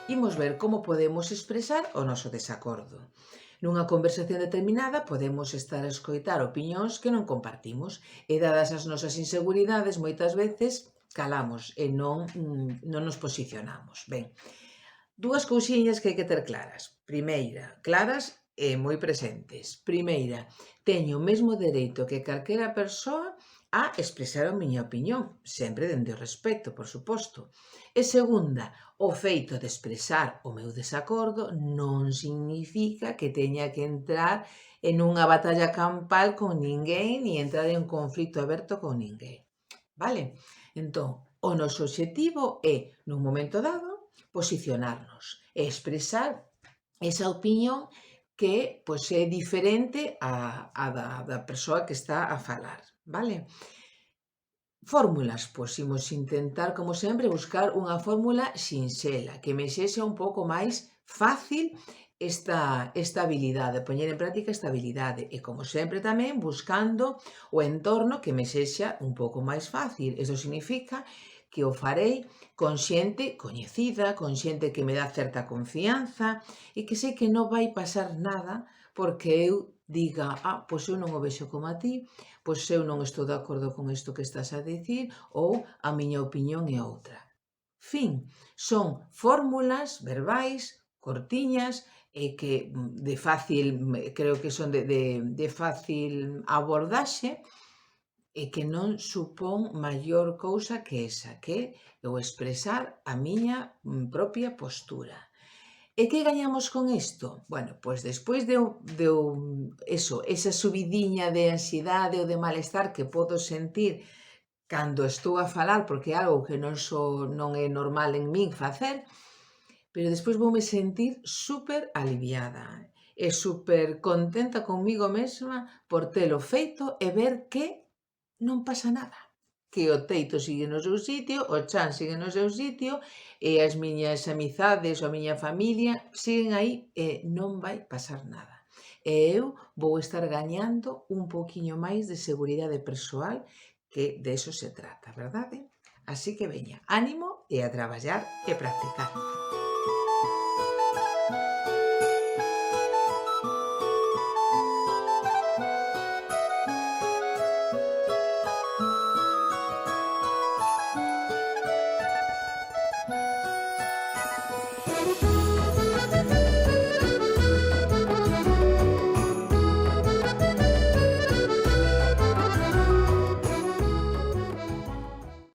Imos ver como podemos expresar o noso desacordo. Nunha conversación determinada podemos estar a escoitar opinións que non compartimos e, dadas as nosas inseguridades, moitas veces calamos e non nos posicionamos. Ben, dúas cousiñas que hai que ter claras. Primeira, claras e moi presentes. Primeira, teño o mesmo dereito que calquera persoa a expresar a miña opinión, sempre dende o respecto, por suposto. E segunda, o feito de expresar o meu desacordo non significa que teña que entrar en unha batalla campal con ninguén ni entrar en conflito aberto con ninguén. Vale? Entón, o noso obxectivo é, nun momento dado, posicionarnos e expresar esa opinión que pois, é diferente da persoa que está a falar, vale? Fórmulas, pois imos intentar, como sempre, buscar unha fórmula sinxela, que me sexa un pouco máis fácil esta habilidade, poñer en práctica esta habilidade e, como sempre, tamén buscando o entorno que me sexa un pouco máis fácil. Isto significa que o farei con xente coñecida, con xente que me dá certa confianza e que sei que non vai pasar nada porque eu diga, pois eu non o vexo como a ti, pois eu non estou de acordo con isto que estás a dicir ou a miña opinión é outra. Fin, son fórmulas verbais, cortiñas, e que creo que son de fácil abordaxe e que non supón maior cousa que esa, que é o expresar a miña propia postura. E que gañamos con isto? Bueno, pois despois esa subidiña de ansiedade ou de malestar que podo sentir cando estou a falar, porque é algo que non é normal en min facer, pero despois voume sentir super aliviada e super contenta comigo mesma por telo feito e ver que non pasa nada. Que o teito sigue no seu sitio, o chan sigue no seu sitio e as miñas amizades ou a miña familia siguen aí e non vai pasar nada. E eu vou estar gañando un pouquiño máis de seguridade persoal, que de eso se trata, verdade? Así que veña, ánimo e a traballar e practicar.